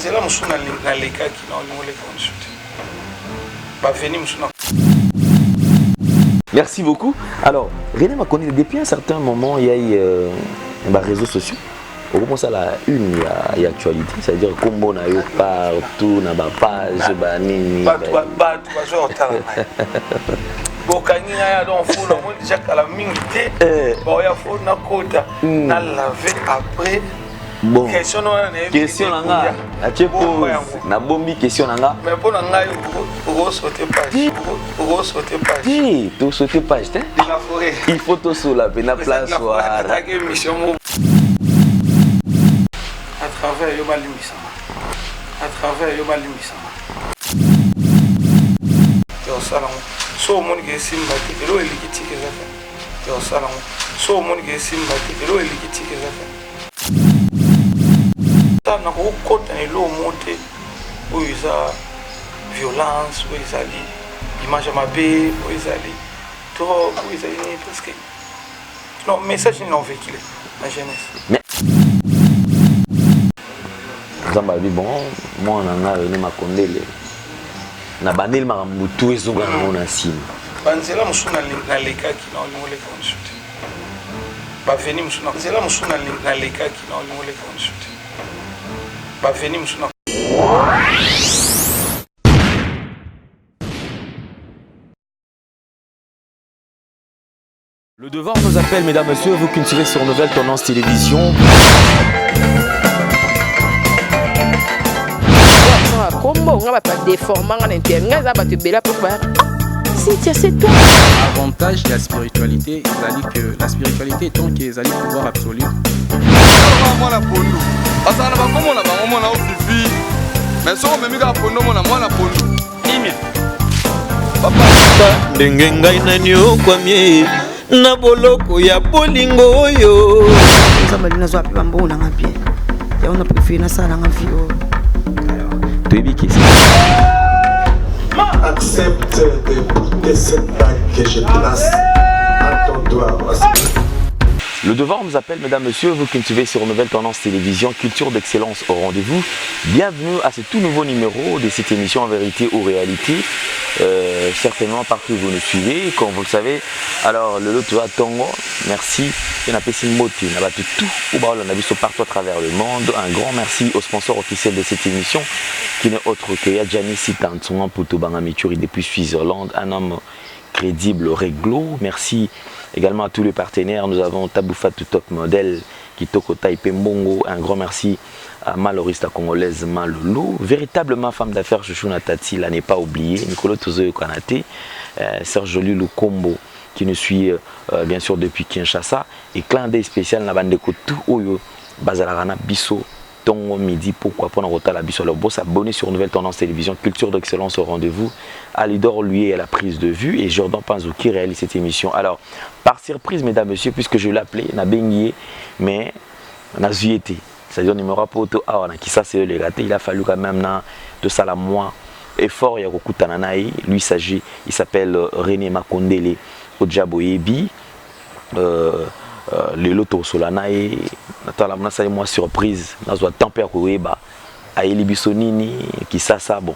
banzela musu na lekaki na olingoleka musuti baveni musu na. Merci beaucoup. Alors, René Makondi, depuis un certain moment, il y a eu des réseaux sociaux. On commence à la une, il y a actualité, c'est-à-dire comme on a eu partout, na ba page, ba nini. Ba zo tala. Bokani ya don fula mo déjà kala mingité. Ba ya fo na kota na laver après. Bon. Question na question nanga. Ache pose. Na bombi question nanga. Mais pour nanga pour sauter page. Pour sauter page. Oui, tu sauter page, hein? La forêt. Il faut tout sur la peine place soir. Attaquer mission à travers yo malimisama. À travers yo malimisama. Yo salon. So mon ke simba te lo elikiti ke zafa. Yo salon. So mon ke simba te lo elikiti ke zafa. Ça n'a pas côté lo monter où ils a violence, où ils allaient image à ma bé, où ils allaient trop, où ils allaient parce que non message non véhiculé la jeunesse. Zamba bi bon moi on a René Makondi na banel makambutu ezoga na mona nsima banzela musu na lekaki na olingoleka musuti baveni musu na banzela musu na lekaki na olingoleka musuti baveni musu na. Le devoir nous appelle, mesdames, messieurs, vous cultivez sur Nouvelle Tendance Télévision. Avantage de la spiritualité, que la spiritualité étant qu'ils allaient pouvoir absolu. ndenge ngai nani okwamie na boloko ya bolingo oyo nzambe nazo ape bambona ngapie ya on a préféré na sala ngavio toyebi accepte de cette bague que je place à ton doigt. Le devoir nous appelle, mesdames, messieurs, vous cultivez sur Nouvelle Tendance Télévision, culture d'excellence au rendez-vous. Bienvenue à ce tout nouveau numéro de cette émission En vérité ou réalité. Certainement partout où vous nous suivez, comme vous le savez. Alors, le lot à Tongo, merci. On a passé une moti, on a battu tout. On a vu partout à travers le monde. Un grand merci au sponsor officiel de cette émission, qui n'est autre que Yadjani Sitantsongan Poutobanga Mituri depuis Suisse-Irlande, un homme crédible, réglo. Merci également à tous les partenaires. Nous avons Taboufatou Top Model, Kitoko Taipei Mbongo. Un grand merci à Maloriste congolaise Malolo. Véritablement femme d'affaires Chouchouna Tati, là n'est pas oublié. Nicolas Tozo Kanate, Serge Lulu Kombo, qui nous suit bien sûr depuis Kinshasa. Et clin d'œil spécial na bande tout Oyo, Bazalarana Bisso. Tongo midi, pourquoi pas on la biso le boss abonné sur Nouvelle Tendance Télévision, culture d'excellence au rendez-vous. Alidor lui est à la prise de vue et Jordan Panzou qui réalise cette émission. Alors, par surprise, mesdames, messieurs, puisque je l'appelais, n'a bengié, mais on a zuété. C'est-à-dire numéro poto ah on a qui ça c'est le gâté, il a fallu quand même de ça la moins effort il y a beaucoup tananaï, lui il s'appelle René Makondele Ojaboyebi. Le loto solanae natala mnasa moi surprise nazwa tempère koyeba aeli bisonini qui ça bon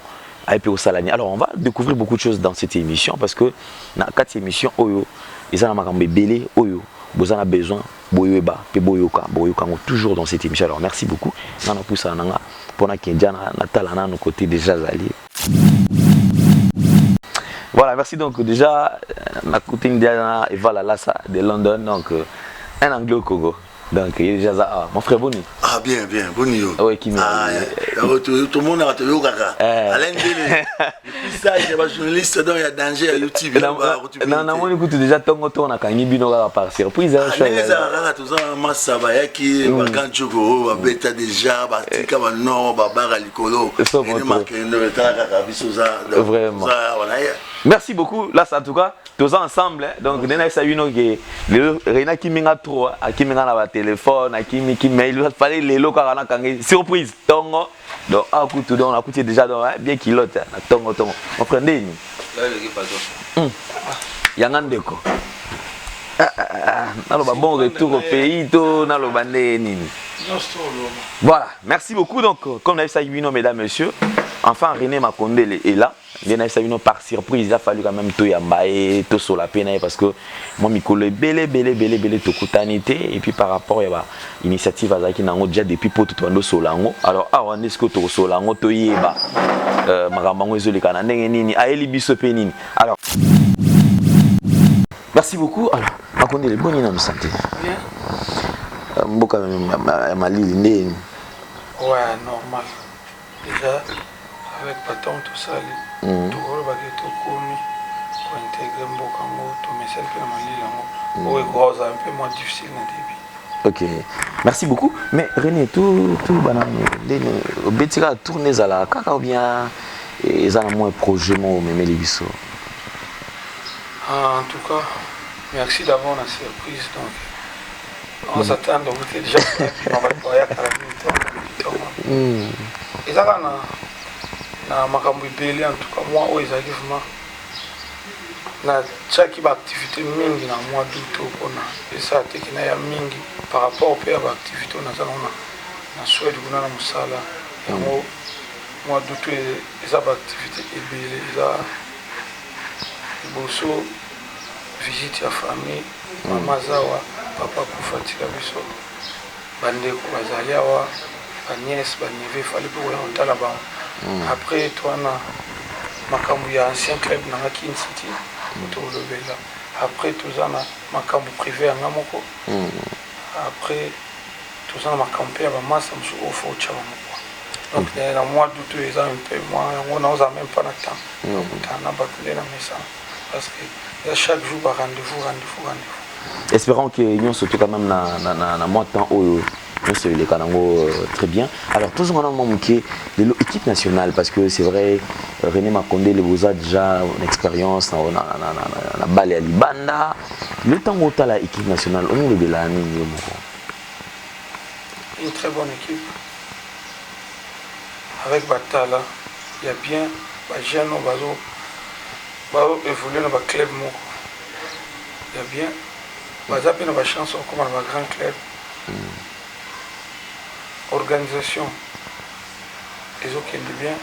aipe au salani. Alors on va découvrir beaucoup de choses dans cette émission parce que na 4 émissions oyo ils ont makambe belé oyo vous en avez besoin boyeba pe boyoka toujours dans cette émission. Alors merci beaucoup nana poussa nanga pona kenjana natala na nos côtés déjà Zali. Voilà, merci donc déjà ma côté Indiana et voilà là ça de London donc un anglais au Congo. Donc il est déjà ça. Mon frère Boni. Ah bien, Boni. Oui, qui m'a. Tout le monde a retenu au caca. Alain Délé. Depuis ça, il y a des journalistes dans il y a danger à YouTube. Non, on écoute déjà ton on a gagné bino par surprise. Les arabes tous en masse qui vacances Jogo, bêta déjà, batika non, babara likolo. Il marque une retard à bisoza. Vraiment. Merci beaucoup. Là, en tout cas, tous ensemble. Donc, nous avons eu Réna qui m'a trop, qui m'a la téléphone, qui m'a il fallait les locaux surprise. Donc, à coup on a coûté déjà bien kilote. Tongo. On prend des. Yangandeko. Naloba bon retour au pays, naloba nini. Voilà, merci beaucoup. Donc, comme Naïf Sabino, mesdames, messieurs, enfin René Makonde est là. Naïf Sabino, par surprise, il a fallu quand même tout yambaye, tout sur la peine, parce que moi, je connais belé, tout coutanité. Et puis par rapport à l'initiative Azaki Nango, déjà depuis pour tout le monde solango. Alors, on est-ce que tu solango, tu y es, Maramango, les Canadiens, nini, aeli biso penini. Alors, merci beaucoup. Alors, Makonde, les bonnes dans santé. Bien. Mboka Malili. Ouais, normal. Déjà, avec Patton, tout ça, tout le baguette, tout commis, pour intégrer Mboka, tout message que la Malili, c'est un peu moins difficile au début. Ok, merci beaucoup. Mais René, tout le Betika tourné à la caca ou bien ils ont moins projet, moi, mais les bisous. En tout cas, merci d'avoir la surprise. Donc, on s'attend donc déjà on va parler à 40 minutes. Et ça na makambo ibeli en tout cas moi où ezaki vraiment na chaque activité mingi na mois d'août pona et ça teki na ya mingi par rapport au père activité on a ça na souhait kuna na musala ya mois d'août et ça activité ibeli ça boso visite ya famille mama zawa papa kufatika biso bandeko bazali awa baniese banieve fallait pour ontala ba après toi na makambu ya ancien club na Kin City to lobela après tout ça na makambu privé nga moko après tout ça na makambu ya ba massa msu ofo chama moko donc na mois d'août ils ont un peu moins on n'a même pas le temps donc on a battu na messa parce que chaque jour par rendez-vous. Espérons que nous surtout quand même na mois de temps où nous se les Kanango très bien. Alors toujours en moment qui l'équipe nationale parce que c'est vrai René Makonde le vous a déjà une expérience na balle à Libanda. Le temps où tu as l'équipe nationale au niveau de l'année une très bonne équipe avec Batala, il y a bien Bajano Bazo évoluer dans le club moko. Il y a bien Bazapi dans la chance comme dans un grand club. Organisation. Les autres qui est bien.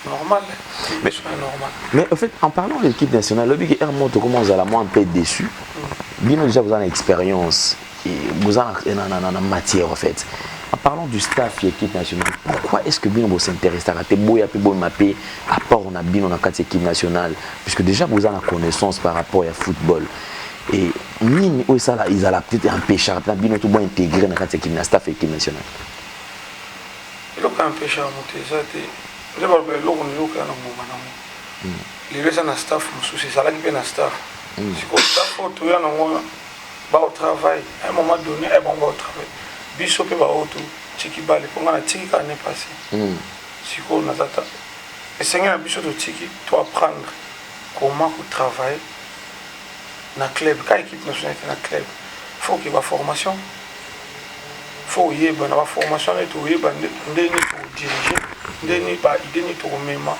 Normal. Mais en fait, en parlant de l'équipe nationale, le but est commence à la moins un peu déçu. Bien déjà vous avez une expérience et vous avez une matière en fait. En parlant du staff de l'équipe nationale, pourquoi est-ce que Bino s'intéresse à la à part on a Bino dans l'équipe nationale, puisque déjà vous avez la connaissance par rapport au football. Et ils ont peut-être un pécheur, Bino tout bon intégré dans l'équipe nationale. Il y a un pécheur à monter ça. Les gens qui staff, c'est ça qui est un staff. Si on staff au travail, à un moment donné, on va au travail. Biso pe ba auto tiki bale pour ngana tiki ka ne passé si on a data et c'est un biso de tiki tu apprendre comment travailler na club ka équipe nationale na club faut qu'il y ait une formation faut y ait une formation et tout y ait ndeni pour diriger ndeni ba ideni to mema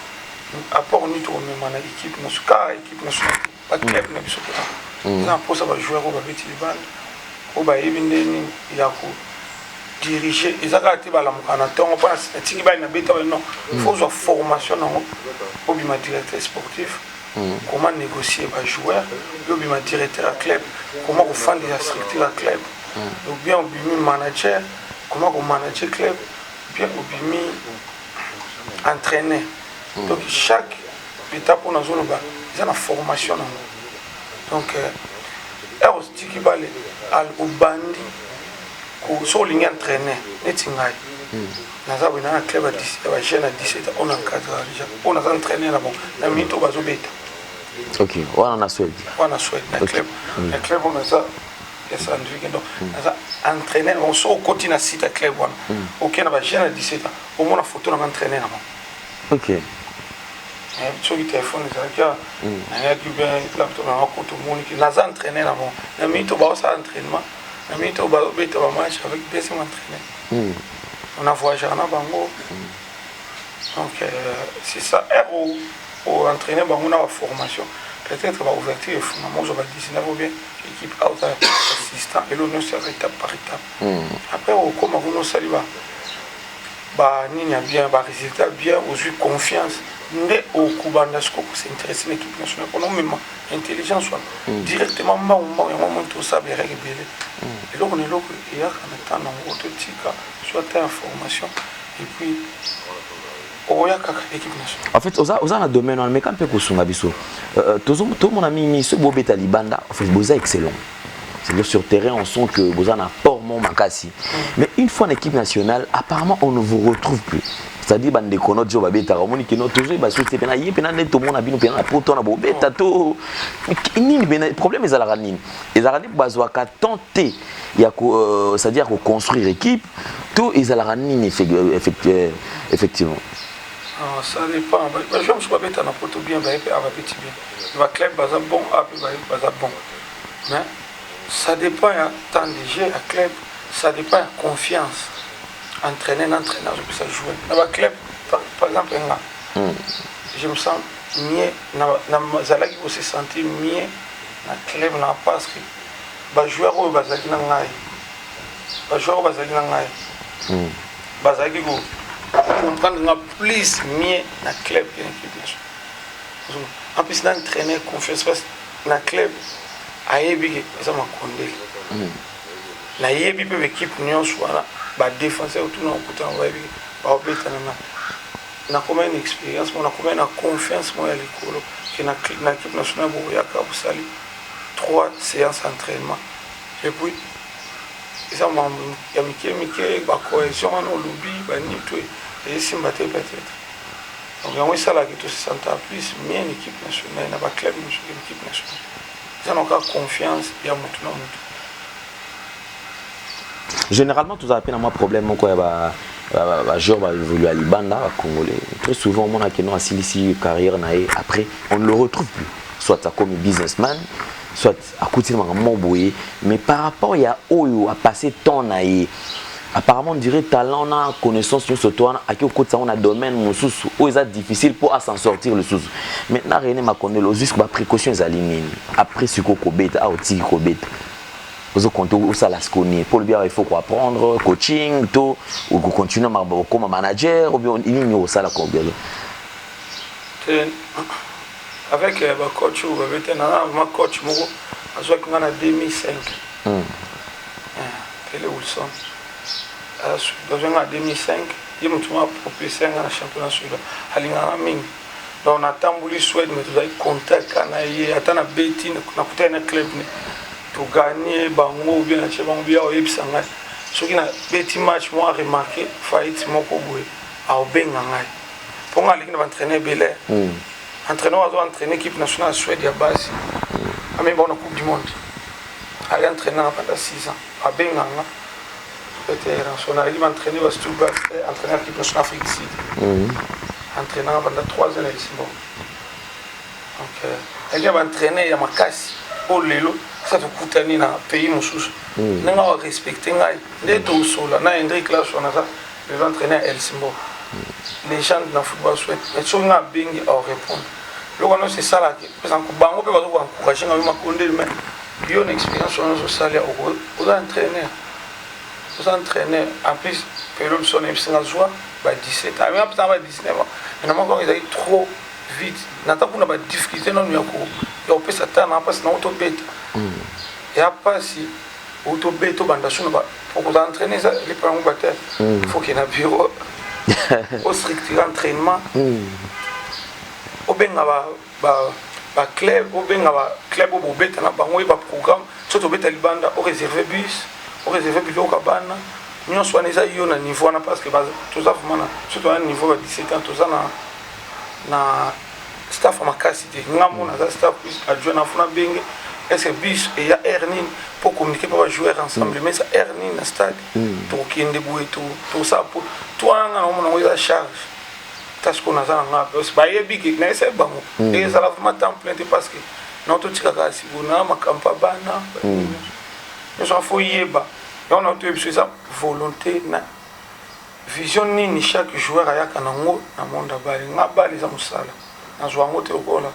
apport ni to mema na équipe nationale pas club na biso ça pour ça va jouer au ba petit bande au ba ndeni ya ko diriger ils ont été à la mokanaton on pense tiki ba na beta non faut une formation au bima directeur sportif comment négocier les joueurs au bima directeur club comment fonder la structure à club ou bien au bima manager comment manager club bien au bima entraîner donc chaque étape on a zone ba ils ont la formation donc tiki ba au bandi sur ligne entraîné netingai naza bina na club à jeune à 17 on encadre déjà on a entraîné là bon na mito bazo beta OK on a souhaité na club on a ça et ça indique donc naza entraîner on so côté na site club on OK na ba jeune à 17 au moins la photo na entraîner là bon OK sur le téléphone ça na qui bien laptop na ko to monique naza entraîner là bon na mito ba ça entraînement na mito ba beta ba match avec des entraîneurs on a voyagé en Bango donc c'est ça au entraîner bango na formation peut-être l'ouverture est fondamentalement, je vais 19 ou bien l'équipe out assistant et l'on sera étape par étape. Après, comme on saliba, nini a bien, résultat bien, aux yeux confiance, mais au Kubanda, ce qu'on s'intéresse à l'équipe nationale, on a même intelligence, directement, on moment tout ça, bien régulé. Et là, on est là, il y a un temps, on soit information, et puis, en fait, aux a domaine on met quand peu kosunga biso. Tout mon ami ce beau beta libanda, en fait, boza excellent. C'est-à-dire sur terrain on sent que boza na port mon makasi. Mais une fois en équipe nationale, apparemment on ne vous retrouve plus. C'est-à-dire bande kono jo ba beta romoni kino toujours ba souté pena yé pena neto mon abino pena poto na bo beta to. Nini ben problème ezala ranini. Ezala ni bazwa ka tenter ya ko c'est-à-dire ko construire équipe, tout ezala ranini effectivement. Ça dépend. Je ne sais pas si tu as un bien, bien. Le club est bon, bon. Mais ça dépend de temps de jeu, le club, ça dépend de la confiance. Entraîner, je peux ça jouer. Dans le club, par exemple, je me sens mieux, je me sens mieux dans le club parce que les joueurs sont comprendre plus mieux dans le club que l'équipe nationale. En plus, dans l'entraîneur, confiance parce que dans le club, il y a l'équipe défenseur tout le côté on a combien d'expérience, on a combien de confiance que l'équipe nationale a 3 séances d'entraînement. Et puis, il y a la cohésion, le lobby, et si peut-être. Donc, il y a ça là qui se sent plus, mais l'équipe nationale, il y a un club de l'équipe nationale. Ils ont encore confiance, il y a maintenant. Généralement, tout ça a un problème, joueur va évoluer à Libanda, à Congolais. Très souvent, on a une carrière, après, on ne le retrouve plus. Soit comme businessman, soit à côté de Mamboué, mais par rapport à Oyo, à passer temps naïe, apparemment on dirait talent, on a connaissance sur ce toit, à qui au côté on a domaine, mon sous, où c'est difficile pour s'en sortir le sous. Maintenant, René m'a connu le juste précaution est alignée. Après ce qu'on cobette, à outil cobette. Vous comptez où ça la connaît. Pour le bien, il faut apprendre, coaching, tout, ou continuer comme manager, ou bien il ignore ça la combien. Avec le coach, ma coach, je suis en 2005. Télé Wilson. Dans 2005, il m'a propulsé dans le championnat sur le donc on a tamboulé Suède, mais tu as contact, on a béti, on a un club pour gagner, bango bien, chez bango bien, au Epsanga. Ce qui a béti match, moi remarqué, faillite, mon coboué, à Obengangai. Pour moi, l'équipe va entraîner Belair. Entraîneur va entraîner l'équipe nationale Suède à base. À même bonne Coupe du Monde. Elle a entraîné pendant 6 ans. À Benganga. On a entraîné à Stuttgart, entraîné l'équipe nationale Afrique du Sud. Entraînant pendant 3 ans à Lisbonne. Donc, elle a entraîné à Makassi. Pour l'élo, ça te coûte dans le pays. Nous avons respecté. Nous avons Hendrik Larsson, les entraîneurs à Helsingborg. Les gens dans le football souhaitent. Mais si on a bien à répondre. Le c'est ça là. Parce que Bango peut encourager à m'accorder, mais il y a une expérience sur notre salaire. Aux entraîneurs. En plus, période son émission joie, 17 ans. Mais après 19 ans. Maintenant, quand ils arrivent trop vite, nous avons des difficultés dans le milieu. Il y a des temps, parce que nous avons bête. Et après, si auto bête, pour vous entraîner, les parents batteurs, il faut qu'il y ait un bureau. Au strict entraînement. Au benga ba club, au benga ba club au beta na bango ba programme, surtout beta libanda au réservé bus, au réservé bilo kabana. Nous sommes déjà yo na niveau na parce que tout ça vraiment surtout à niveau de 17 ans tout ça na staff makasi de ngamo na staff plus adjoint na funa benga. Est-ce que bus et ya erning pour communiquer pour jouer ensemble mais ça erning na stade pour qu'il y ait débrouiller tout ça pour toi on a charge parce qu'on a ça parce que il big mais c'est bon et ça va vraiment temps plein parce que notre tika si vous na makampa bana nous en faut yeba et on a tout besoin ça volonté na vision ni chaque joueur aya kanango na monde bali ngabali za musala na jouer ngote okola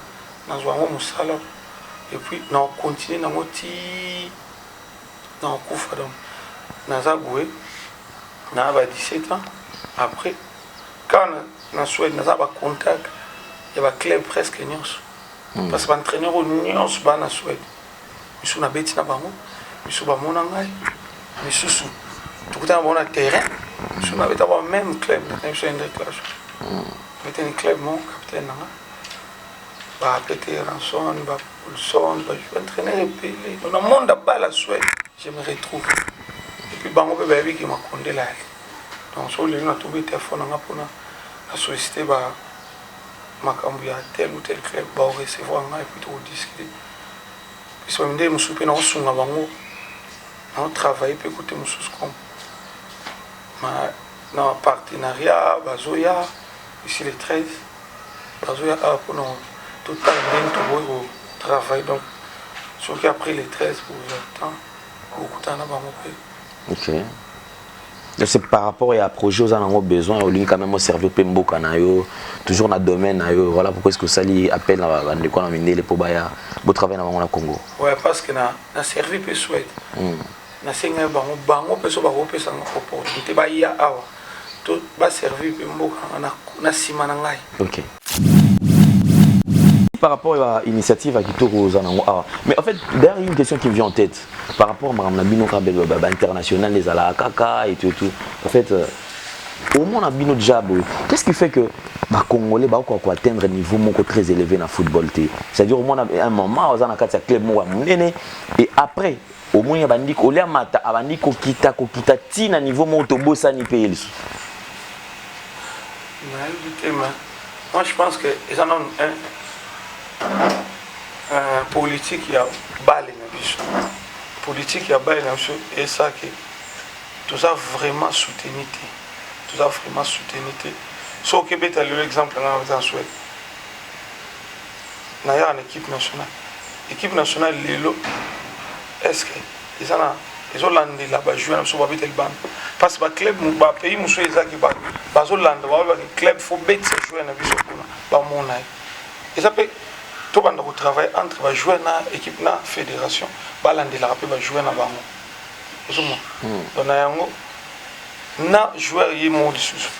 nazwa yango mosala et puis nakocontinue nango ti nakokufa. Donc naza boye na ba 17 ans après quand na Suède naza ba contact ya ba club presque nyonso parce que ba entraîneur nyonso ba na Suède misu na beti na bango misu ba mona ngai misusu tukutana bona terrain misu na beta ba même club na misu ende clash beta ni club mon capitaine nanga ba péter ranson ba Pulson ba je entraîner repélé dans le monde à la Suède je me retrouve et puis bango pe ba bi ki makonde la donc so le na tombé téléphone nga pona la solliciter ba makambu ya tel ou tel club ba recevoir nga et puis tout discuter puis so minde musupe na osunga bango na travailler pe côté mususu comme ma na partenariat bazoya ici les 13 bazoya a pour nous total bien tout beau travail donc ceux qui a pris les 13 pour le temps beaucoup de temps na bango pe. OK. Donc c'est par rapport à projet aux en besoin au lieu quand même au servir Pemboka na yo toujours dans domaine na yo voilà pourquoi est-ce que ça li appelle na ndeko na mindele po baya bo travail na bango na Congo. Ouais parce que na servi pe Suède. Na senga bango pe so ba kopesa opportunité ba ya awa to ba servir Pemboka na sima na ngai. OK. Par rapport à l'initiative à Kitoko Zanango, mais en fait, derrière une question qui me vient en tête, par rapport à Mme Bino international, les Alakaka et tout. En fait, au moins, Bino Jab, qu'est-ce qui fait que les Congolais vont atteindre un niveau très élevé dans le football? C'est-à-dire, au moins, à un moment, on a un club et après, au moins, il y a un niveau moi, je pense qu'ils en ont un politique qui a balé politique qui a balé et ça que tout ça vraiment soutenu tout ça vraiment soutenu so au Québec tu l'exemple en Suède na une équipe nationale lelo est-ce que ils ont landé là-bas jouer sur ba betel ban parce que club ba pays muso ezaki ba zo landa ba club faut bête jouer na biso ba mona et ça peut tout le monde travaille entre les joueurs et l'équipe de la fédération, les joueurs dans les joueurs qui sont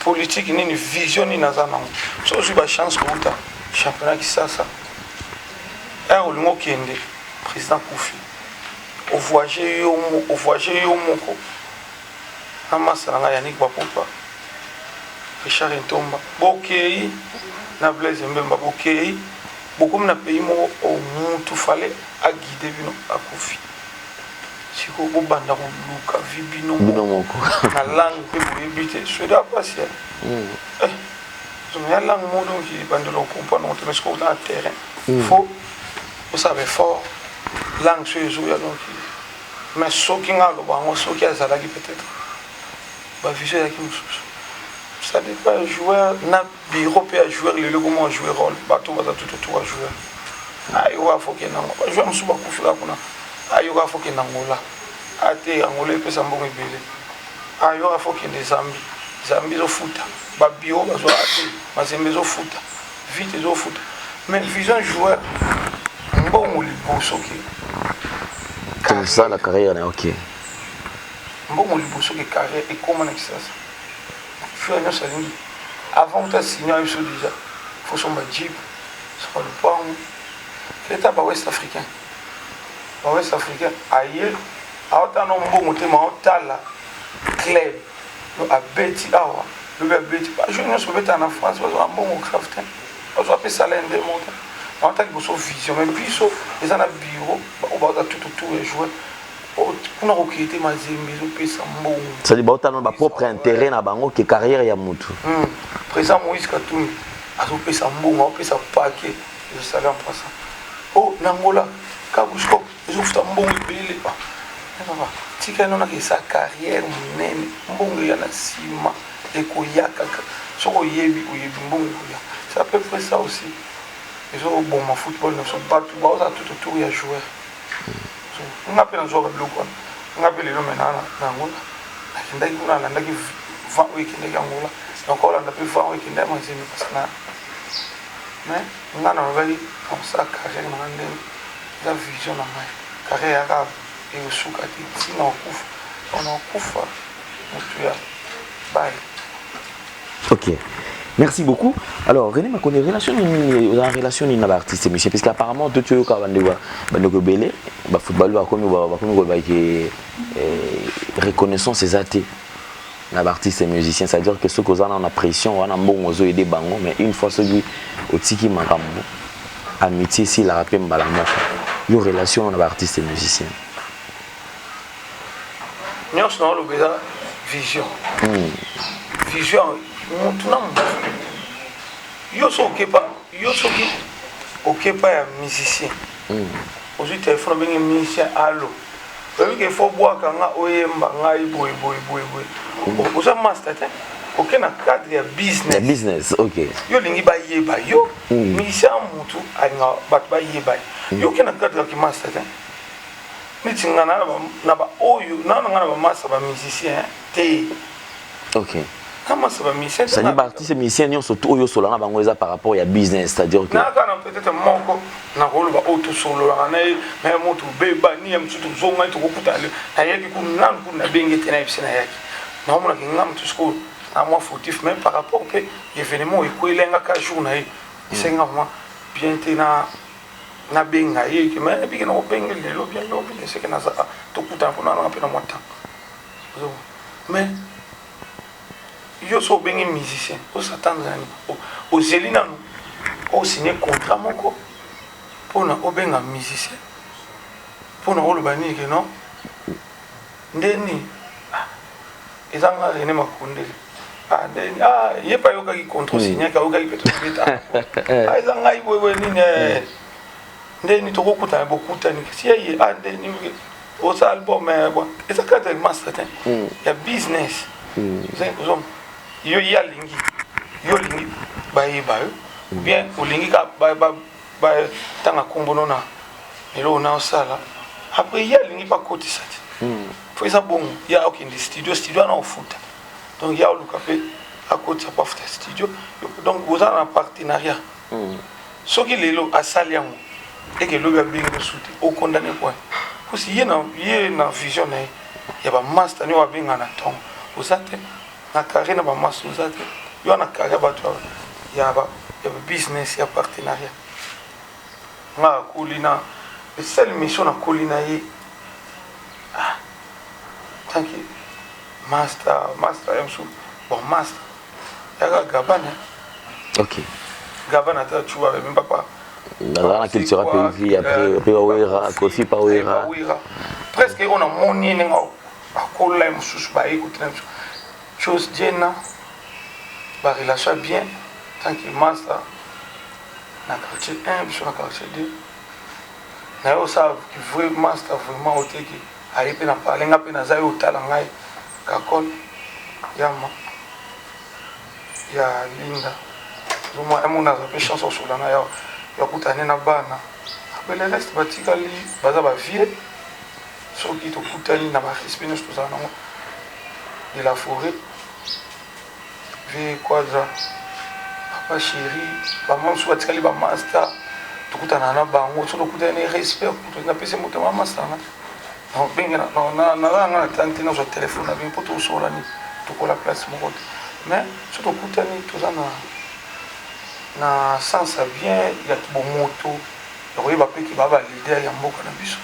politique, une vision, une chance pour le championnat qui ça. Un président Koufi, au voyager, Yannick Bapopa, Richard Ntomba, Bokei. Na Blaise Mbemba Bokei beaucoup na pays mo au tout fallait à guider bino à Kofi siko bo banda ko luka vibino moko na langue pe bo ebité soda passer so na langue mo donc qui banda lo comprendre mais ce qu'on a terrain faut vous savez fort langue sur ya donc mais so qui ngalo bango so qui azala qui peut-être ba vision ya ki mususu ça dépend joueur na bureau pe joueur le comment jouer rôle bato baza tout à joueur ayo wa faut que nango joueur musuba kufika kuna ayo wa faut que nangola ate angola pe sambongo ebele ayo wa faut que des zambi zo futa ba bio bazo ate mazembe zo futa vite zo futa mais vision joueur mbongo liboso ke comme ça la carrière est OK mbongo liboso ke carrière et comment ça avant de signer déjà, il faut son jeep, sur le point. L'État ouest africain. Ouest africain, ailleurs, à autant de bon thème, la club, à Betty, le Betty, je ne sais pas en France, parce un bon crafting, parce qu'on appelle ça l'indémonté. En tant que vision, même puis les en a bureau, on va tout jouer. Ça dit que tu propre intérêt dans la carrière ya mutu. Président Moïse Katumbi a fait sa mbongo, a fait sa paquet de salaire en passant. Oh, Nangola, Kabusko, ils ont fait un mbongo belé. Tika non a sa carrière nene, mbongo ya na sima et koyaka. Soko yebi ou yebi mbongo ya. C'est à peu près ça aussi. Ils ont bon ma football, ne sont pas tout autour ya joueur. On appelle un joueur de l'eau. On appelle le nom maintenant Nangola. On a 20 week-ends Angola. Donc on a pu 20 week-ends parce que mais nga na ngai comme ça carrière na ndenge la vision na ngai carrière ya et suka ti sinon on en kufa mutu ya bye. Ok, merci beaucoup. Alors, René m'a connu relation dans relation avec l'artiste monsieur parce qu'apparemment tout tu es quand même belé, bah football va comme reconnaissance ses athées. L'artiste et musicien, c'est-à-dire que ceux qui ont en pression, on a bon aux aider bango, mais une fois celui au tiki makambo, amitié si la rappelle malamo, une relation avec l'artiste et musicien. Nous avons le vision. Vision. Yo so okepa ya musicien. Aujourd'hui téléphone bengi musicien allo. Il faut boire quand oyemba ngai boy. Oza master te. OK na cadre ya business. Ya business, OK. Yo lingi ba yeba yo. Musicien mutu anga bat ba yeba. Yo ke na cadre ki master te. Ni tingana na ba oyo na ngana ba master ba musicien te. OK. C'est-à-dire que artiste musicien surtout au solo par rapport à business, c'est-à-dire que peut-être moko na rôle ba auto solo na mais moto beba ni am tutu zonga to kokutale ayaki ku nan ku na bengi tena ipsina yaki na mona ngam to school na moi fautif même par rapport que événement ikoilenga ka jour na isenga moi bien tena na benga yeki mais bi na bengi lelo bien lo bi c'est que na za to kuta ko na pe na mota mais yo so bengi musicien o Tanzanie o zelina no o signé contrat moko pona o benga musicien pona o lobani ke non ndeni ezanga René Makonde ndeni yepa yo ka ki contrat signé ka o ka ki peto beta ezanga iwe nini ndeni to kokuta bokuta ni si ye ndeni o sa album ezaka de master ya business c'est comme yo lingi bayiba bien olingi ka ba tanga kombono na elo na osala après ya lingi ba kotisa faut ça bon ya okindi studio na ofuta donc ya oluka pe akotisa pa futa studio donc vous en partenariat soki lelo asali yango et que lo ba bingo souti au condamné point parce que na vision na ya ba master ni wa binga na ton osate na carré na ba master osate yo na carré ba to ya ba business ya partenariat nga kulina le seul mission na kulina yi tanki master yamsu bon master ya gabana OK gabana ta chuwa même papa dans la culture pays après Owera Kofi pa Owera presque on a moni nga akola mususu ba écouter chose djena ba relation bien tant que master na quartier 1 sur la quartier 2 na yo ça qui vraiment master vraiment oteki aipe na palenga pe na zayo utala ngai kakol yama ya linda zuma amuna za pe chanson sur la na yo yakutane na bana après le reste batikali baza ba vie soki to kutani na ba respect nous tous en de la forêt V quadra papa chéri ba monso batikali ba master tukutana na bango so kutane respect kuto na pese moto ma master na donc benga na tante na so téléphone na bien poto so la ni to ko la place mo mais so kutani tous na sens bien ya bo moto ya ba pe ki ba leader ya mboka na biso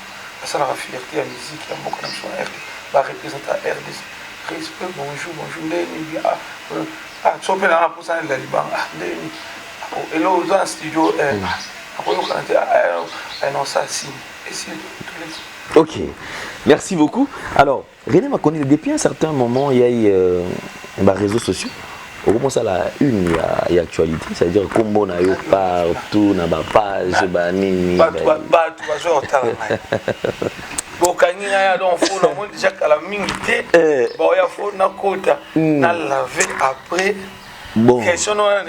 ça la fierté ya musique ya mboka na biso ba représenter RDC respect bonjour ndeni bien so pe na pour ça la libanga ndeni et là dans studio après on canter non ça si et si OK merci beaucoup alors René m'a connu depuis un certain moment il y a eu réseaux sociaux au moment ça la une il y a actualité c'est-à-dire combo na yo partout na ba page ba nini ba zo otala bokani ya donc faut le monde déjà kala mingi te ba ya faut na kota na laver après bon question nanga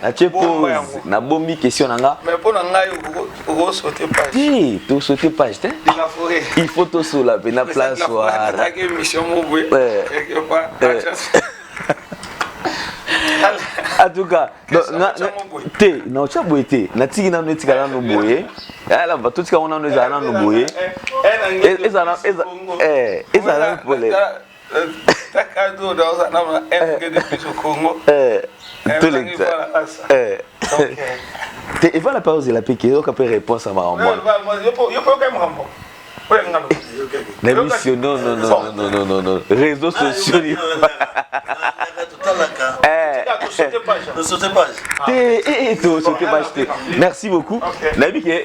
na pose na bombi question nanga mais pour nanga yo sauter page oui to sauter page te la forêt il faut to sur la peine place voilà attaquer mission mo quelque part En tout cas, te na ocha boyete na tiki na no tika na no boye. Ala ba to tika ona no za na no boye. Eza pole. Takado dans un MG depuis au Congo. Tout le et voilà la pause de la pique donc après réponse à ma maman. L'émission non réseaux sociaux. Merci beaucoup.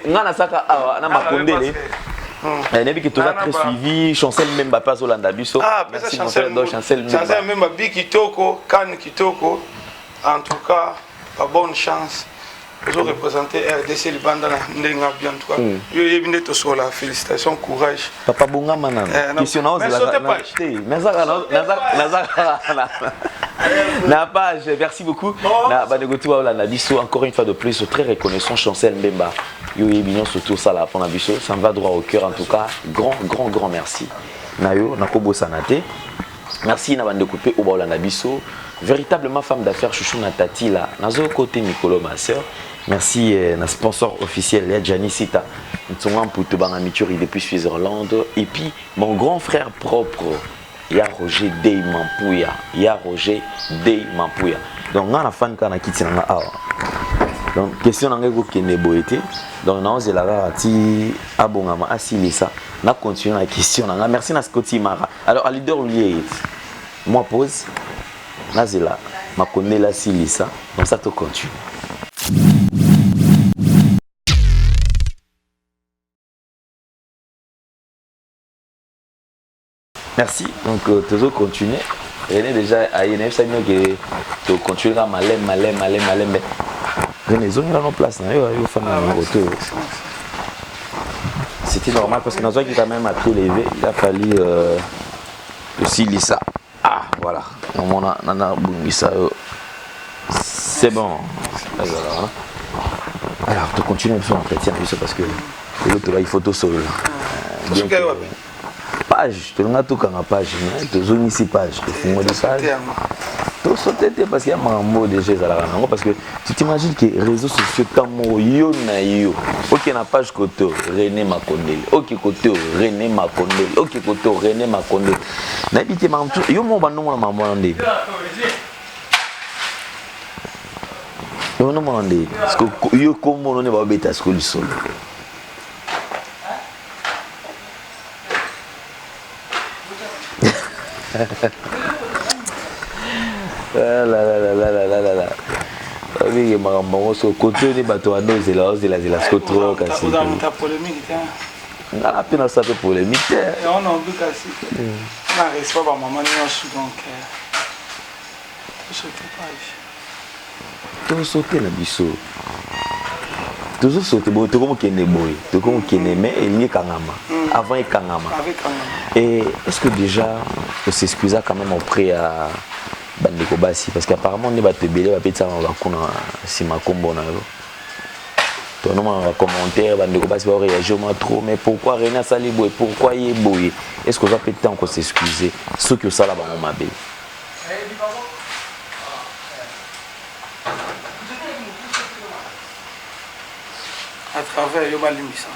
Ngana saka awa na makondele. Nabi qui toujours très suivi, Chancel même pas sur l'Andabiso. Ah, merci Chancel même Bi Kitoko, Kan Kitoko. En tout cas, bonne chance. Vous représentez RDC Liban dans la Ndenga bien en tout cas. Je viens de sur la félicitation, courage. Papa Bunga Manan. Question na page, merci beaucoup. Encore une fois de plus, très reconnaissant Chancel Mbemba. Yoye Bignon surtout ça là pour la bicho, ça me va droit au cœur en tout cas. Grand merci. Nayo Nakobo Sanate. Merci na bande coupé au Baolanda biso. Véritablement femme d'affaires chouchou na tati là. Nazo côté Nicolo ma sœur. Merci na sponsor officiel ya Gianni Sita. Ntsonga mputo banga mituri depuis Suisse-Irlande et puis mon grand frère propre ya Roger Dey Mampuya. Donc on a fan kana kitina awa. Donc question nanga ko kende boyete. Donc na ozela rati abongama asilisa. Na continuer la question nanga. Merci na Scotty Mara. Alors à leader lié. Moi pose. Nazela ma connaît la silisa. Donc ça te continue. Merci. Donc toujours continuer. René déjà à INF ça que tu continueras malem. René zone là en place na yo fan na retour. C'était normal parce que dans un qui quand même à pied levé, il a fallu aussi lisa. Ah voilà. On a bungisa. C'est bon. Alors tu continues sur l'entretien parce que l'autre là il faut tout seul. Page, tu n'as tout qu'à page, tu as ici page, tu fais moi des pages. Tu sauter parce qu'il y a un mot de Jésus à la rana. Parce que tu t'imagines que les réseaux sociaux sont yo na yo. Ok, na page côté René Makondele. Ok, côté René Makondele. Ok, côté René Makondele. N'habitez pas tout. Yo mon bandon na maman ndé. Yo non mon ndé. Parce que yo comme on ne va pas bêta ce que le sol. Oui, maman, so côté des bateaux à nous, c'est là, trop cassé. Vous avez ta polémique, on a peine ça fait polémique. On a vu cassé. On a reçu pas maman ni donc. Tout sauter la biso. Toujours sauter, bon, tu comme qui est boy, tu comme qui est mais il est kangama. Avant il kangama. Et est-ce que déjà on s'excusa quand même auprès à Bandeko Bassi parce qu'apparemment on est battu belé va péter on va kuna si ma combo na yo. Toi non on va commenter Bandeko Bassi va réagir trop mais pourquoi René Sali boy pourquoi il est boy est-ce qu'on va peut-être encore s'excuser ceux que ça là va on m'abbé. À travers yo balimbisa.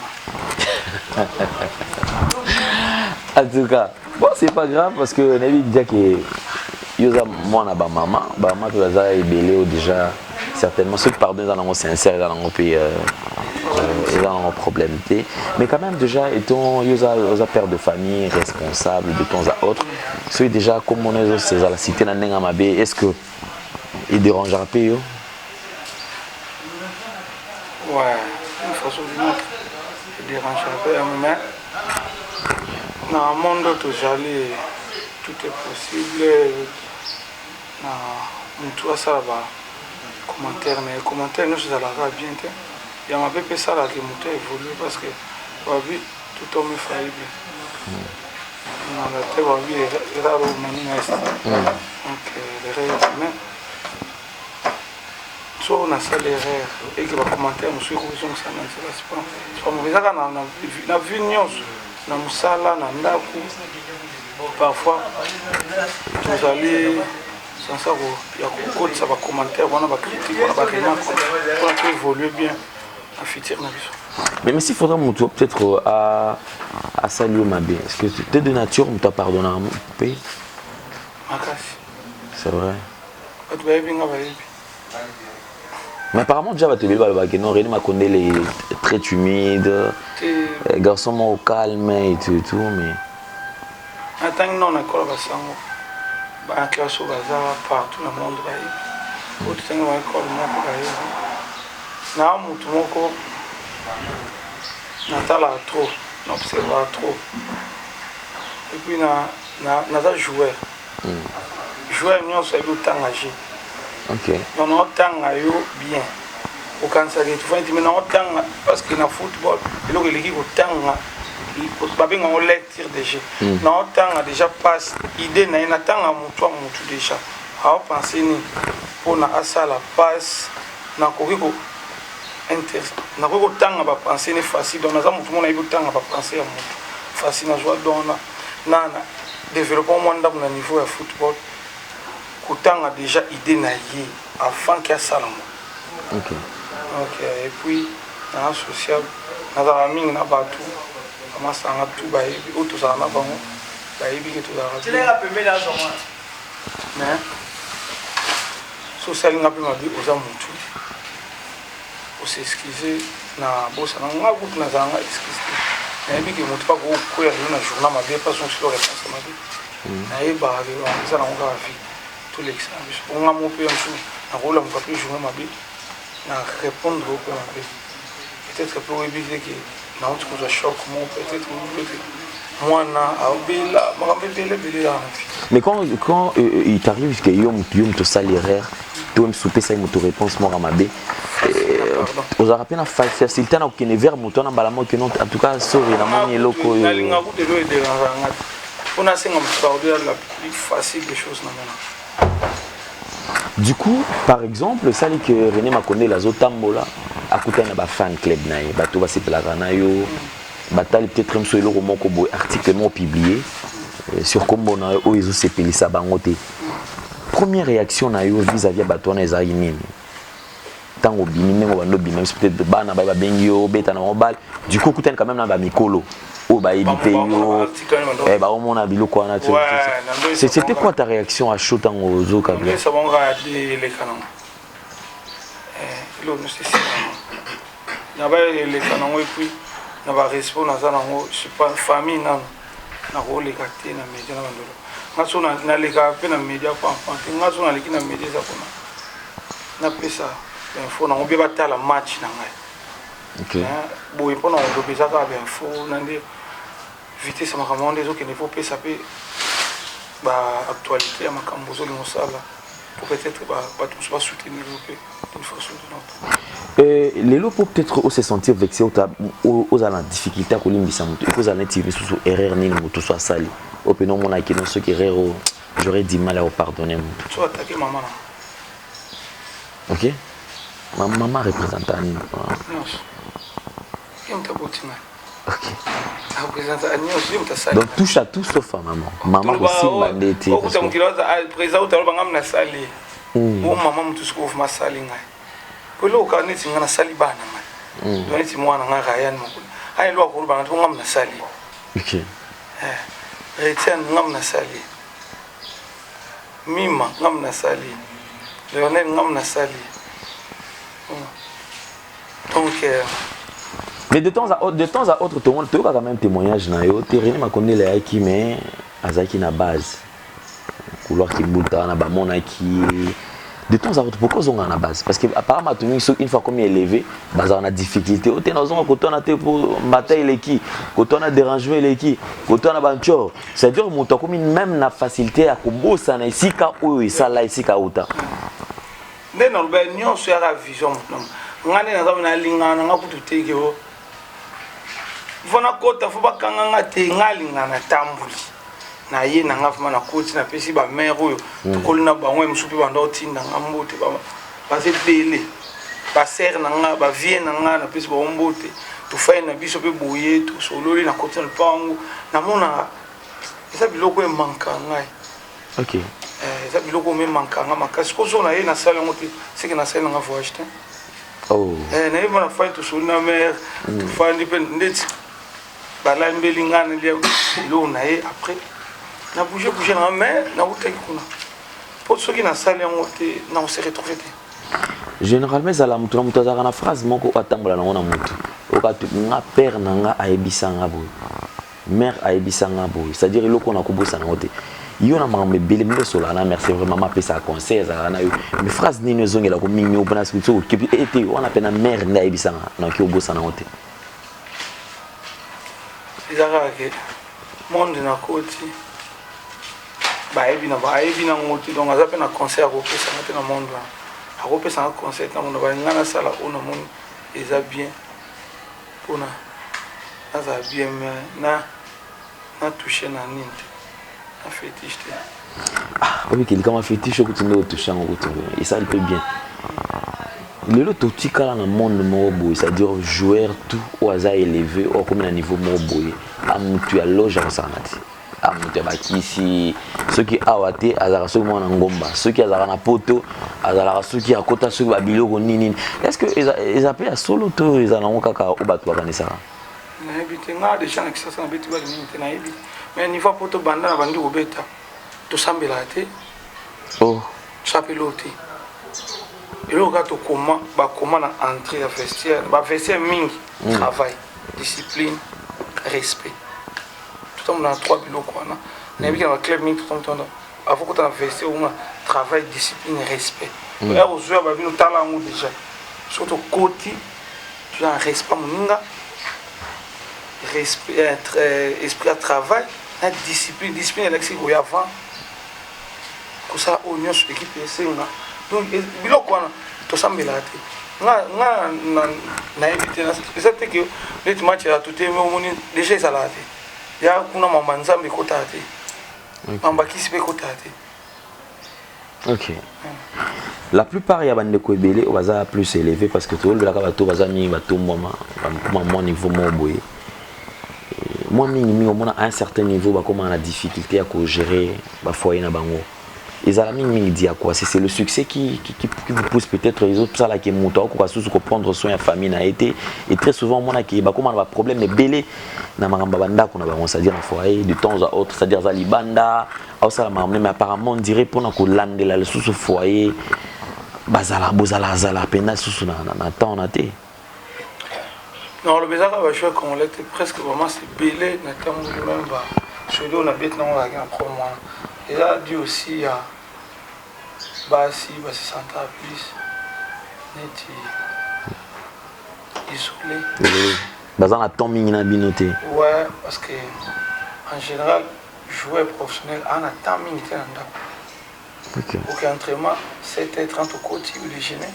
En tout cas, bon c'est pas grave parce que Nabi dit que yoza moi na ba maman tu vas ébélé déjà certainement ceux qui pardonnent dans mon sincère dans mon pays dans un problème mais quand même déjà étant yoza père de famille responsable de temps à autre ceux déjà comme on est c'est à la cité na nenga mabe est-ce que il dérangera pas yo? Ouais, il faut se dire il dérange un peu mais dans le monde tout est possible. Tout ça va commentaire mais commentaire nous ça va bien. Il y a un peu ça là qui monte évolue parce que tout homme est faillible. On a été voir rare donc les règles mais soit on a ça l'erreur et qui va commenter on suit ça c'est pas mauvais ça na vignon na musala na ndaku parfois vous allez sans ça il y a beaucoup de commentaires on a des critiques on a des remarques pour évoluer bien à futur. Mais s'il faudrait monter peut-être à saluer ma bien, est-ce que tu es de nature ou tu as pardonné à mon pays? C'est vrai. Mais apparemment déjà René Makonde est très timide, garçon calme et tout mais attends non encore basango ba classe au bazar partout dans le monde ba autre temps on école moko ba na mutu moko natala trop n'observe trop et puis na joueur nyonso ebi otangage ok on otanga yo bien okansaki tufanti mais na otanga parce que na football eloko eleki kotanga babenga on lecture de jeu na otanga déjà passe idée na ina tanga mutu déjà a penser ni pona asala passe na kokiko na kokotanga ba penser ni facile donc na za mutu mona ibo tanga ba penser ya mutu facile na joie dona na développer mon na niveau ya football kotanga déjà idée na ye avant qu'il y a ça ok et puis na social na za mingi na batu masanga tout ba yebi auto za na bango ba yebi ke to za tu les rappelles là zo moi mais social nga pe mabi oza mutu o s'excuser na bossa na nga butu na za nga excuser na yebi ke mutu pa ko ko ya na journal mabi pas son sur réponse mabi na yeba le za na nga vie tout l'exemple on a mon peu un jour na rola mon papier journal mabi na répondre au peu mabi peut-être pour éviter que na on trouve un choc mon peut-être moi na abela ma mais quand il t'arrive que yom te salaire toi me souper ça moto réponse moi mabe aux rappels na facilité na okene vers moto na balamo que non en tout cas sorry na moni loko na linga ku de lo de ranga on a 50 la plus facile des choses na mona. Du coup, par exemple, ça que René Makonde la zotambola à côté na ba fan club nae, bato ba c'est la ranayo, batali peut-être même sur le roman ko article non publié sur comment na o ezo sepeli sa bangote. Première réaction na yo vis-à-vis bato na ezali nini? Tango bimi même ba no bimi peut-être bana ba bengi yo beta na mobile. Du coup, kutana quand même na ba mikolo. C'était quoi ta réaction à chaud dans aux eaux Kabila? Ça va regarder les canons. L'eau ne sait pas. Il y a les canons et puis il y a respect dans ça. Je suis pas une famille non. Na rôle les gâtés na média na bandolo. Ngaso na les gâtés na média pas en ngaso na les na média ça comme. Na pesa info na obi batala match na ngai. OK. Boy pour na obi ça ka info na ndi vite ça m'a commandé que ne faut pas saper bah actualité à ma cambozo le mosala pour peut-être bah tous pas soutenir d'une façon ou d'une autre. Les lots pour peut-être se sentir vexé aux à la difficulté à colimbisa moto aux à l'intimer sous erreur ni moto soit sali au pénon mon aki non ce qui erreur j'aurais du mal à pardonner moto. Tu attaquer maman. OK. Ma maman représente Annie. Non. Qui me tabotina. OK. Donc touche à tout sauf à maman. Maman aussi m'a été. Au président tu vas na sali. Mon maman tout ce qu'on ma sali ngai. Pour le cas ni singa na sali bana ngai. Donc ni mwana ngai Ryan mo. Ai lo ko ba ngam na sali. OK. Retien ngam na sali. Mima ngam na sali. Lionel ngam na sali. Donc mais de temps à autre tout le monde peut quand même témoignage na yo René Makonde la qui mais azaki na base couloir qui bouta na ba mona qui de temps à autre pourquoi on a na base parce que apparemment tout une fois comme élevé base on a difficulté au tenant quand on a été pour bataille les qui quand on a dérangé les qui quand on a bancho c'est-à-dire monto comme même na facilité à kobosa na isika oyo isala isika uta ndeno ben nyonso ya la vision ngane na zamana lingana ngakututeke ho vona kota fo bakanga ngate ngalingana tambuli na ye na ngafuma na koti na pesi ba mère oyo tokolina bango msupi bando tinda ngambote ba se pele ba ser na nga ba vie na nga na pesi ba ombote to fai na biso pe boye to sololi na koti na pango na mona esa biloko e manka ngai. OK. eza biloko me mankanga makasi kozo na ye na sala yango te seke na sala nanga voyage te nayeba na fai tosoli na mare tofandi mpe ndeti balambeli nga na lia biloko na ye après na bouge nanga mais nautaki kuna mpo soki na sala yango te na ose retrouve te généralement ezala motu na motu azalaka na phrase moko atambola nango na motu okati nga père na nga ayebisa nga boye mère ayebisa nga boye c'est-à-dire eloko na kobosa nango te yo na makambo ebele milosola na merci vraiment mapesa conseil ezalaka na yo mais phrase nini ezongelako mingi opona so okipi ete wana mpe na mère nde ayebisa nga naoki obosa nango te ezalaka ke monde na koti bayebi nango te donc aza mpe na conseil akopesanga te na monde wana akopesanga conseil na monde balinga nasala oyo namoni eza bien mpona nazala bien mais na touche na nini te na fétiche te obi kelika ma fétiche okuti nde otouche yango kutu esali mpe bien lelo totikala na monde moko boye c'est-à-dire joueur tout oyo aza élevé oyo akomi na niveau moko boye amutu ya loge akosala na te amutu ya bakisi soki awa te azalaka soki mwana ngomba soki azalaka na poto azalaka soki akota soki babiloko nini est ce que eza mpe ya solo to ezala nango kaka oyo bato bakanisaka nayebi te nga deja na kisasa nabeti bali nini te nayebi te mais niveau poto banda na bandi kobeta tosambelaka te tosapela te eloko kaka tokoma bakoma na entrée ya vestiaire bavestiaire mingi travail discipline respect totambola na 3 biloko wana nayebiki na baclub mingi totambola avant kota na vestiaire omona travail discipline respect oya kozoya babino tala yango déjà soki tokoti toza na respect moninga esprit à travail na discipline elakisi koya avant kosala oyo nyonso équipe esenga donc biloko wana tosambelaka te nga nayebi te eza te ke neti match ya to te omoni déjà ezalaka te ya kuna mamba nzambe ekotaka te mamba kisi mpe ekotaka te ok la plupart ya bandeko ebele oyo baza plus élevé parce que tolobelaka bato baza mingi batombwama bakoma mwa niveau moko boye moi mingi omona à un certain niveau bakoma na difficulté ya kogérer bafoyer na bango ezala mingi dit à quoi c'est le succès qui vous pousse peut-être les autres ça là qui monte ko sous prendre soin de la famille na été et très souvent mona qui bakoma na problème mais belé na makamba banda ko na bango c'est-à-dire na foyer de temps à autre c'est-à-dire za libanda au ça mais apparemment on dirait pour na ko landela le sous foyer bazala bozala pena sous na temps na té. Non, le bizarre va jouer comme on l'était presque vraiment c'est belé na temps même ba celui on a bête non la gain pour moi. Et là dit aussi à Bassi central plus net isolé. Bazan a temps mingi na binoté. Ouais, parce que en général joueur professionnel en a temps mingi te nda. OK. Aucun entraînement 7h30 au côté ou déjeuner.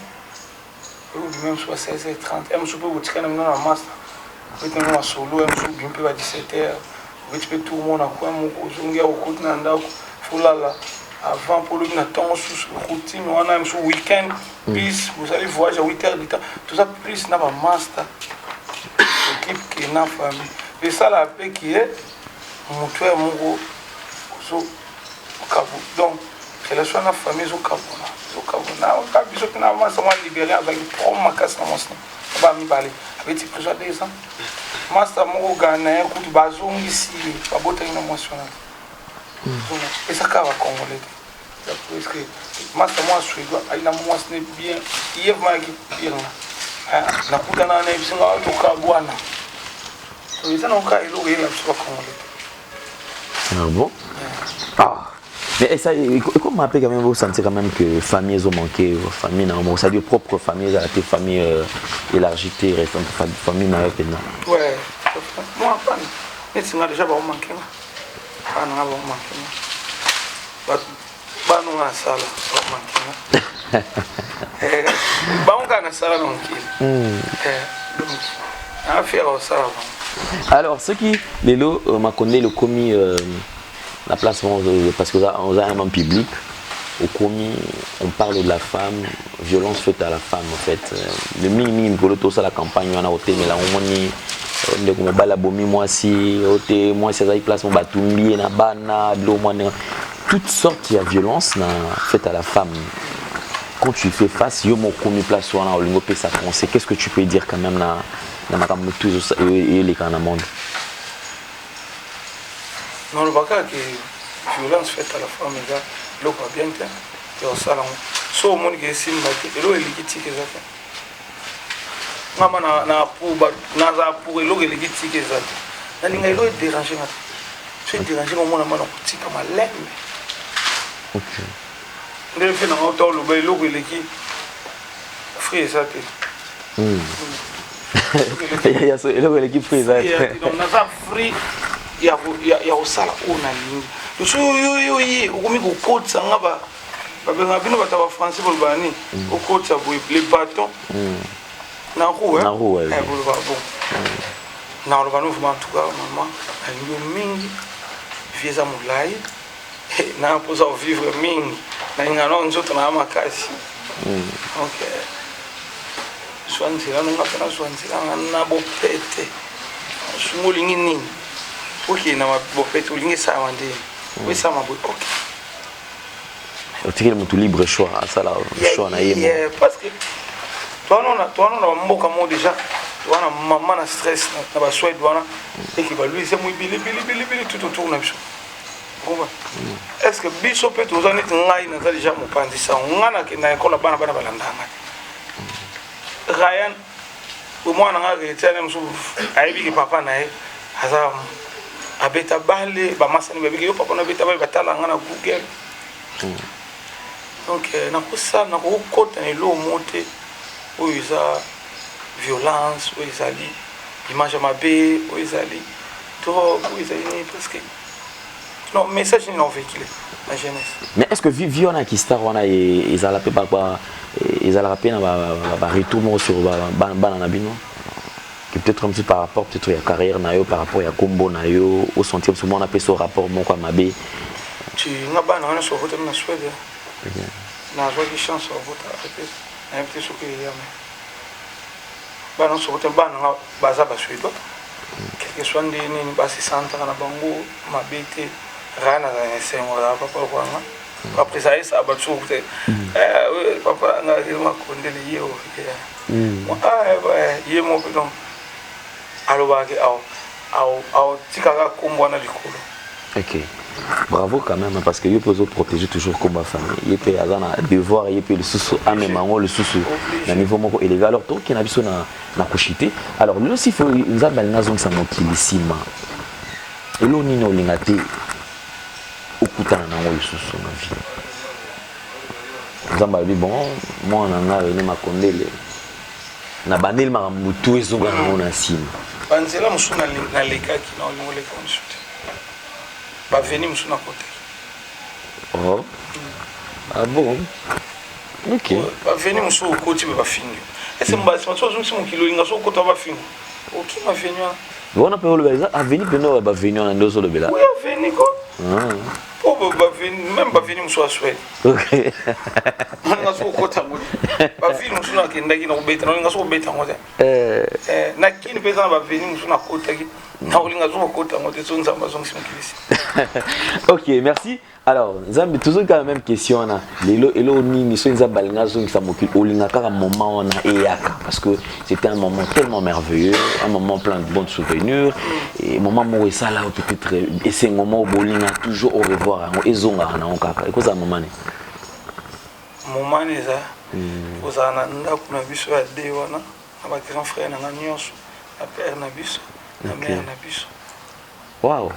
Ou même soit 16h30. Et je peux vous dire dans la masse. Vous êtes dans solo, et je peux bien à 17h. Vous êtes tout le monde à quoi mon zonga au côté nda. Foulala avant pour le temps sous routine on a un week-end plus vous allez voyager à 8h du temps tout ça plus n'a pas master équipe qui est dans famille et ça la paix qui est mon frère mon gros donc relation na famille zo kabona on ka biso na master moi libéré avec trop ma casse na mosna ba mi balé avec ti déjà 2 ans master mon Ghana coup bazongi ici ba bota une émotionnelle. Et ça va congolais. Parce que master moi je suis il a moi ce n'est bien hier m'a bien na kuta na na biso nga to ka bwana. So ils ont ka ilo ile biso congolais. Ah bon? Ah. Mais ça comment m'appeler quand même vous sentez quand même que famille ont manqué famille non ça dit propre famille ça a été famille élargie restante famille na pena. Ouais. Moi pas. Mais c'est déjà pas manqué. Ah non, bon, bano na sala manqué. Bon kana sala manqué. Affaire au sala. Alors ce qui Lelo m'a connu le commis la place parce que on a un homme public au commis on parle de la femme violence faite à la femme en fait le minimum pour tout ça la campagne on a ôté mais là on est ndeko mobala bomi mwasi ote mwasi azali place mo batumbi na bana bilo mwana toutes sortes de violence faites à la femme. Quand tu fais face, yo mon premier place ou en lingo sa pensée, qu'est-ce que tu peux dire quand même na makambo toujours et les kana monde? Non, le baka que violence faite à la femme là, le pas bien que yo sala so mon que simba que lo elikiti que ça. Mama na pour lo elikiti que ça. Na ninga lo déranger na. Tu déranger mon mama na kutika maleme. OK. Ndele fait na auto lo ba lo eliki frère ça te. Ya so lo eliki frère ça. Donc na za free ya usala una nini. So yo ukumi kokotsa ngaba babenga bino bataba français pour bani okotsa boy les bâtons. Na roue. Na roue. Eh bon bon. Na roue nous vraiment tout cas maman, yo mingi vieza mulai. Na posa vivre mingi. Na ngano nzoto na makasi. OK. Swanzila nunga pena swanzila na bopete. Sumulingi nini? OK na bopete ulingi sawa ndi. Oui ça m'a beaucoup. OK. Tu as mon libre choix, ça là, choix na yemo. Parce que toi on a mboka mo déjà. Toi on a maman na stress na ba soin douana et qui va lui c'est muy bili tout autour na biso. Est-ce que biso peut tous en être ngai na déjà mo pandi ça ngana ke na école bana balandanga. Ryan au moins na retene mso aibi ke papa na e aza abeta bale ba masani ba biki yo papa na beta ba batala ngana Google. Donc na kusa na ko kota ni lo monter où ils a violence où ils ali image mabe où ils ali trop où ils ali parce que non message non véhiculé la jeunesse. Mais est-ce que viona qui star wana ils ala pe ba ils ala pe na ba retour sur bana na bino qui peut-être un petit par rapport peut-être ya carrière na yo par rapport ya combo na yo au sentir ce moment on appelle ce rapport mon quoi mabe tu na bana wana so voter na Suède. Na joie de chance au vote arrêter un petit soupe hier mais bana so voter bana baza ba Suède quelque soit ndi ni ba 60 na bango mabete rana za sengo la papa kwa nga après ça ba tsoute papa nga ma kondele yo ye mo donc aloba ke au tikaka kombona likolo. OK. Bravo quand même parce que il peut protéger toujours comme ma famille. Il peut avoir un devoir, il peut le sous à même moment le sous na niveau moko élevé. Alors toi qui na biso na koshité. Alors le si faut nous a bal nazong sa mokilisima. Et lo nino lingate okutana na ngo sous na vie. Nzamba bi bon moi na nga ne makondele. Na banel mamutu ezonga na na sima. Banzela musuna na lekaki na ngole konsulte. Ba venir musuna côté. Oh. Ah bon. OK. Ba venir musu côté ba finir. Ese mbasi matso zo simu kilo linga so côté ba finir. OK ma venir. On a pas le à venir beno ba venir na ndozo le bela. Oui, venir ko. Ba venir même ba venir musu aswe. OK. On a so côté mo. Ba venir musu na kenda ki na ubeta na linga so ubeta ngote. Na kini pesa ba venir musu na côté ki. OK, merci. Alors, Zambi, toujours quand même question na. Lelo ni so nza balinga zo nsa mokil olinga kaka moment on a eyaka parce que c'était un moment tellement merveilleux, un moment plein de bons souvenirs et moment mo ça là peut-être et c'est un moment où bolinga toujours au revoir ezonga na okaka. Eko za moment ni. Moment ni za. Kozana ndako na biso ya de wana, na ba grand frère na nyonso, na père na biso. Waouh,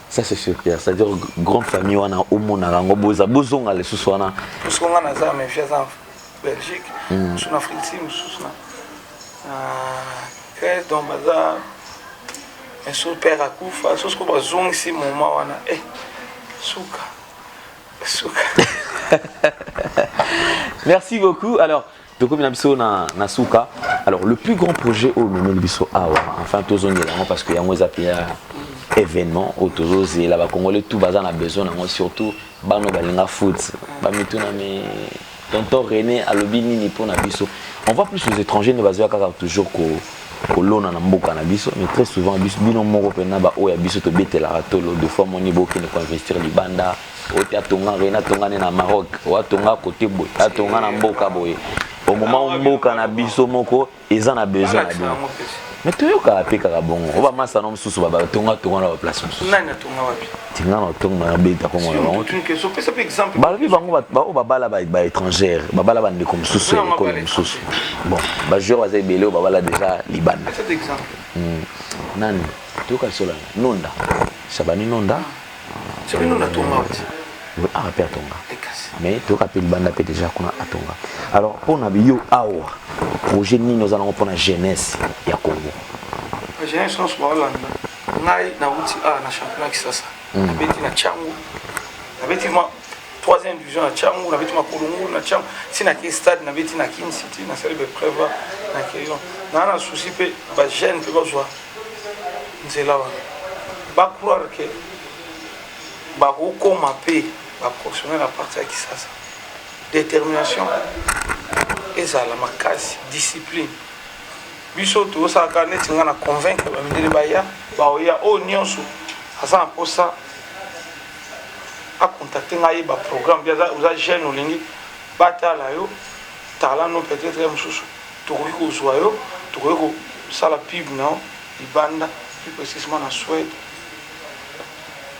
ça c'est super, c'est-à-dire grande famille on a au monde à Rangoboza, Bozonga les sous-soana. Parce qu'on a ça, mes filles en Belgique, en Afrique, Grèce, dans Bazar, un super à Koufa, ce qu'on va zonger ici, mon maman, Souka. Merci beaucoup. Alors, alors le plus grand projet au moment biso awa enfin tous on est parce que y a moins événement autour et là-bas congolais tout bazan a besoin surtout bano balinga foot ba mituna mais tonton René alobini ni pour na biso on voit plus aux étrangers ne bazwa kaka toujours ko lona na mboka na biso mais très souvent biso bino moko pena ba o ya biso to betela ratolo de fois moni boki ne ko investir libanda ote atonga rena tonga na Maroc o atonga côté boy atonga na mboka boy au moment où mboka na biso moko ils en a besoin de mais tu yoka apeka ka bongo o ba masa no msusu baba tonga na place msusu nani atonga wapi tinga na tonga na beta ko ngona bango tu que so pesa exemple ba vi bango ba bala ba étranger ba bala ba ndeko msusu ko msusu bon ba joueur ba ebele ba bala déjà Liban cet exemple nani tu yoka sola nonda Shabani nonda Shabani nonda tonga wapi ah pe atonga mais tu yoka pe Liban pe déjà kuna atonga alors pour na bio awa projet nini nous allons pour la jeunesse ya Congo la jeunesse on se parle ngai na uti na championnat kisasa nabeti na changu nabeti ma 3e division na changu nabeti ma kolongo na changu sina ki stade nabeti na Kin City na célèbre preuve na Kélion na souci pe ba jeune pe ba joie nzela wa ba croire que ba ko ma pe ba professionnel à partir ya kisasa détermination ezala makasi discipline biso to saka neti nga na convaincre ba mindele baya ba oya o nyonso asa posa a contacter nga ba programme bien za jeune olingi batala yo tala no peut-être msusu to ko zwa yo to ko sala pib no ibanda plus précisément na Suède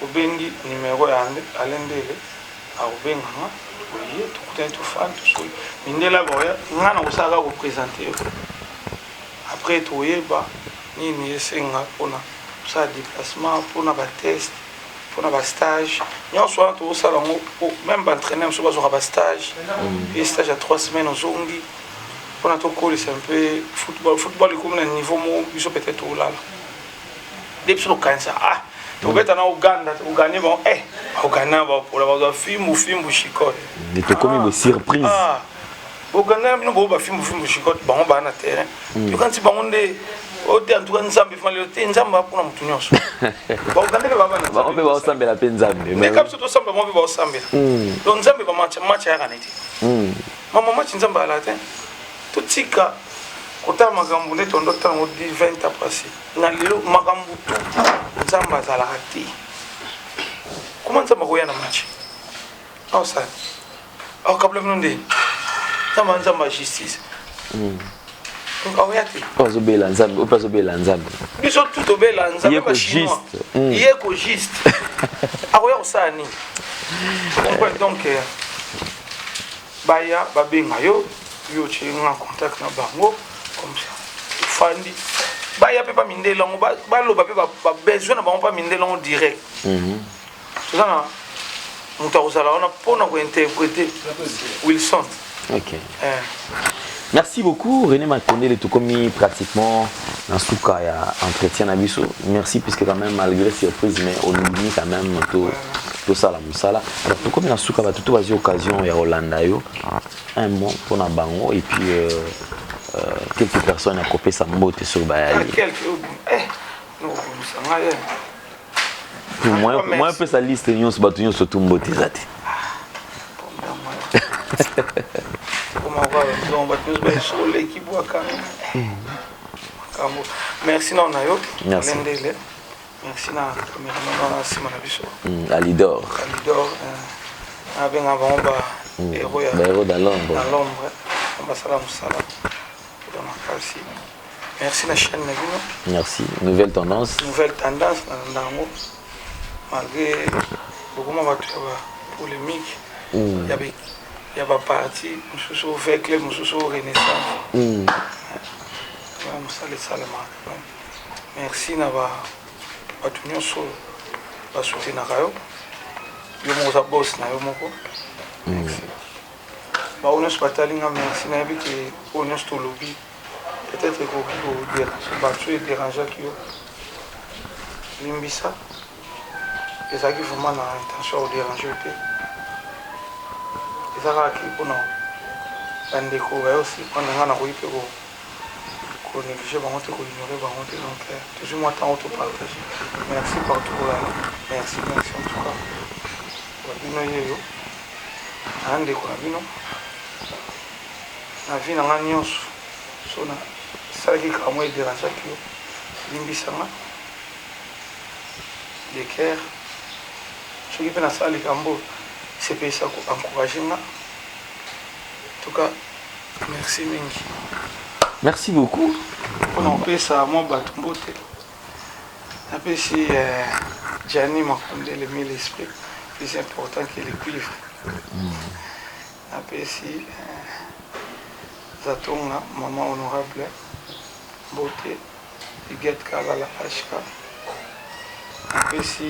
obengi numéro ya alendele a obenga nga oye to kuta to fan to so mindela boya nga na osaka ko présenter après toyeba nini esenga pona ça déplacement pona ba test pona ba stage nyonso to osala ngo même ba entraîner so bazo ba stage et stage à 3 semaines aux ongi pona to coller c'est un peu football comme un niveau mo biso peut-être au là depuis le cancer to beta na Uganda ugane bon Uganda ba pour la film chicot de to comme une surprise Uganda mino bo ba film chicot bango ba na terrain yo kanti bango nde o te en tout cas nzambe fali o te nzamba pour na mutu nyonso ba Uganda ke baba na ba ope ba osambela pe nzambe mais comme to samba mo be ba osambela donc nzambe ba match ya kaneti mama match nzamba ala te to tika kota makambo nde tondo tango 20 ans passé na lelo makambo to nzamba zala hati comment nzamba ko ya na match au ça au kabla mnonde nzamba justice donc au yati ozo bela nzambe ozo bela nzambe biso tout obela nzambe ba chinois yeko juste au ya osani donc baya babenga yo chi nga contact na bango comme ça fandi baya pe pa mindela ngo ba loba pe ba besoin na bango pa mindela ngo direct tout ça na muta osala ona pona ko interpréter Wilson. OK. Merci beaucoup René Matondele tout comme pratiquement dans ce cas il y a entretien na biso. Merci puisque quand même malgré surprise mais on oublie quand même tout ça la musala. Alors tout comme dans ce cas va tout vas occasion ya Rolanda yo un mot pour na bango et puis quelques personnes à copier sa mbote sur Bayali. Moi un peu sa liste nyons batunyo surtout mbote zate. Merci non nayo. Lendele. Merci na cameraman na sima na biso. Alidor. Avec un bomba héros dans l'ombre. Dans l'ombre. On va salam. Merci la chaîne Navino. Merci. Nouvelle tendance. Nouvelle tendance malgré beaucoup de polémiques. Il y a pas parti, nous sommes avec les nous sommes renaissance. Merci na ba batunyo so ba soutenir yo. Yo mo za boss na yo moko. Merci. Ba on se batalinga merci na bi que on est au lobby. Peut-être que vous dire ba tu déranger qui yo. Limbisa. Et ça qui vraiment na intention de déranger te. Et ça qui pour nous. Bandeko aussi pendant na ko ipe ko négliger par contre, ignorer par contre, donc toujours moi tant auto partager. Merci partout là. Merci en tout cas. Wabino yeyo. Ande ko wabino. Na vie na nyonso. Sona saki ka moi déranger ki yo. Limbisanga. De cœur. Ce qui peut na sali kambo. sepesa encourager nga. En tout cas, merci mingi. Merci beaucoup. On peut ça moi batumbote. Après si Gianni m'a fondé le mille esprit, plus important que le cuivre. Après si Zatonga, maman honorable, beauté, Iguette Kabala HK. Après si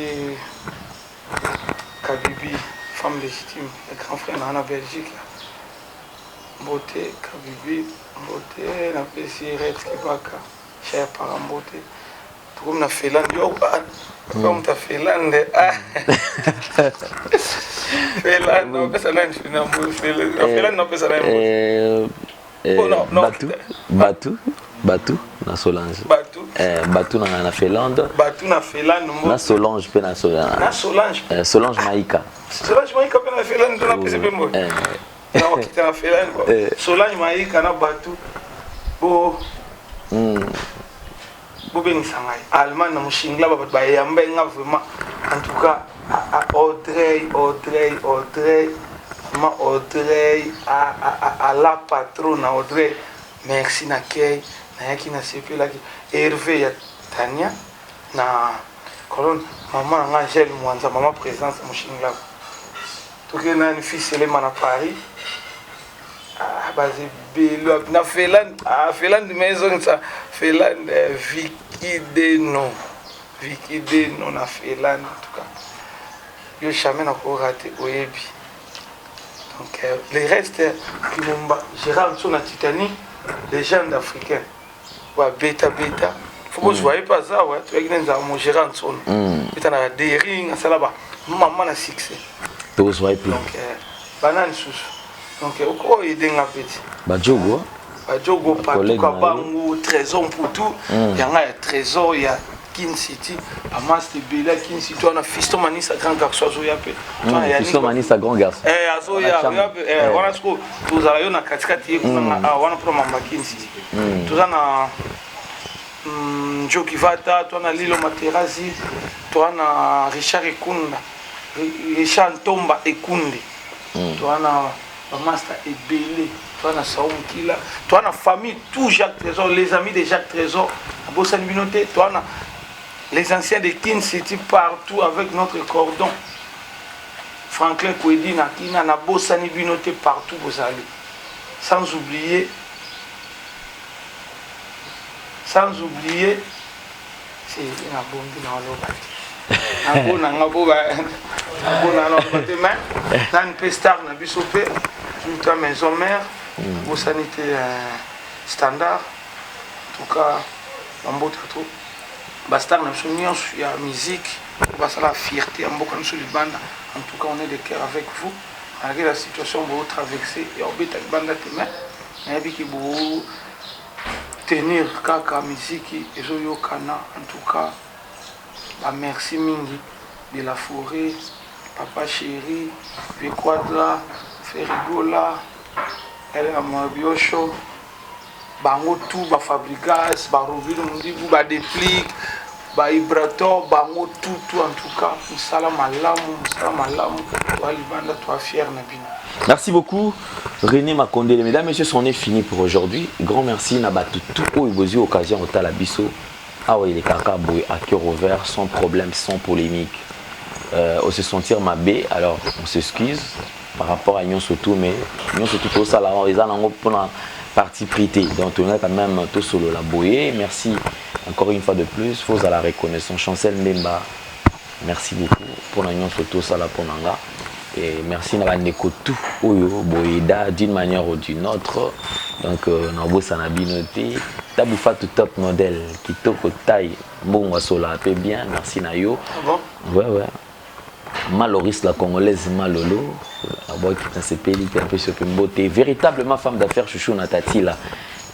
Kabibi, femme légitime, le grand frère dans la Belgique. Beauté, Kabibi, beauté, après si Red Kibaka, cher parent beauté. Tout comme on a fait l'an, comme on a fait l'an, fait l'an, on peut s'en aller, on peut s'en aller. Batou na Solange. Batou na Finlande. Batou na Finlande. Na Solange pe na Solange. Na Solange. Solange Maïka. Solange Maïka pe na Finlande na PCP mo. Na okita na Finlande. Solange Maïka na Batou. Bo bengisa ngai. Allemagne na mushingla ba yamba nga vraiment. En tout cas Audrey ma Audrey à la patronne Audrey. Merci na kei na yaki na CP là Hervé ya Tania na colonne maman na Angèle Mwanza maman présence mushingla. Tout que na une fille Selema na Paris. Basé Belo na Finlande maison ça Finlande Vicky Deno na Finlande en tout cas. Yo jamais n'a pas raté oyebi. Donc les restes Kimumba Gérard Nso na Titanic légende africaine. Ouais bêta. Faut que je voyais pas ça ouais, tu vois que mon Gérard Nso. Bêta na Dering ça là-bas. Maman na succès. Tu vois plus. Donc banane sous. Donc oko aider nga petit. Bajogo partout kabangu trésor pour tout. Yanga ya trésor ya Kin City, Amas de Bela Kin City, on a Fiston Manisa grand garçon Zoya pe. Fiston Manisa grand garçon. Azoya, on a trop tous à na katikati kuna wana pro mamba Kin City. Tous na Joki Vata, toi na Lilo Materazzi, toi na Richard Ekunda, Richard Tomba Ekunde. Toi na Master Ebele, toi na Saoum Kila, toi na famille tout Jacques Trésor, les amis de Jacques Trésor, à Bossani Binoté, toi na les anciens de Kin City partout avec notre cordon. Franklin Kwedi na Kina na Bossani Binoté partout vous allez. Sans oublier c'est na bombi na loba. Na boba na une star na bisope une maison mère pour sanité standard en tout cas en beau trop bastar na souvenir il y a musique va ça la fierté en beaucoup sur les bandes en tout cas on est de cœur avec vous malgré la situation vous traverser et obéta banda tema na biki vous tenir kaka musique et zo kana en tout cas bah merci mingi de la forêt papa chéri Quadra Ferigola elle a Mabiocho bango tout ba fabrigas ba roville mundibu ba déplique ba vibrator bango tout en tout cas musala malamu toi libanda toi fier na bino. Merci beaucoup René Makonde. Mesdames et messieurs, c'en est fini pour aujourd'hui. Grand merci na batu tout au bozi occasion au talabiso. Ah oui, les caca boy à cœur ouvert, sans problème, sans polémique. On se sentir ma baie, alors on s'excuse par rapport à Nyon Sotou, mais Nyon Sotou tout ça là, ils ont pour la partie privée. Donc on a quand même tout solo la boye. Merci encore une fois de plus. Faut à la reconnaissance. Chancel Mbemba, merci beaucoup pour Nyon Sotou ça là pour Nanga. Et merci na bandeko tout oyo boyeda d'une manière ou d'une autre. Donc na bossa na binoté taboufa tout top modèle kitoko taille bon wasola peu bien merci na yo. Ouais Maloris la congolaise Malolo la boy qui s'est payé qui a fait sur beauté véritablement femme d'affaires chouchou na tati là.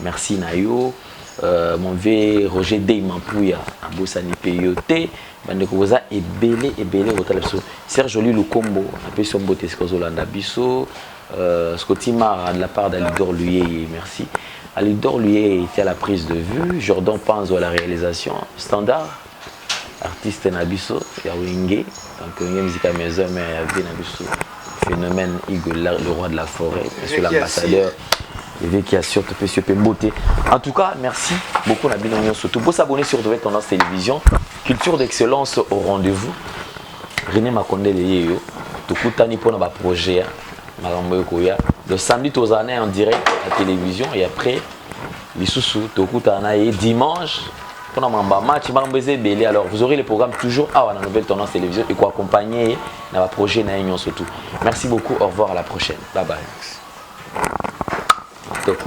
Merci na yo. Mon vieux Roger Deymampouya à Bossani Peyote bandeko boza ebele rotalabso Serge Oli Lukombo un peu son beauté skozolanda biso Scotimar de la part d'Alidor Luyé merci Alidor Luyé était à la prise de vue Jordan Panzo à la réalisation standard artiste na biso ya Wenge donc musique à maison mais ya vie na biso phénomène Hugues, le roi de la forêt, monsieur l'ambassadeur. Et qui assure monsieur Pemboté. En tout cas, merci beaucoup à Binonion surtout. Pour s'abonner sur Nouvelle Tendance Télévision, culture d'excellence au rendez-vous. René Makonde Leyeyo, Tokutani pour notre projet, le samedi aux années en direct à la télévision et après les sous-sous, Tokutana et dimanche pour notre match, alors vous aurez les programmes toujours à la Nouvelle Tendance Télévision et quoi accompagner dans le projet Naïnion surtout. Merci beaucoup, au revoir à la prochaine. Bye bye. Top.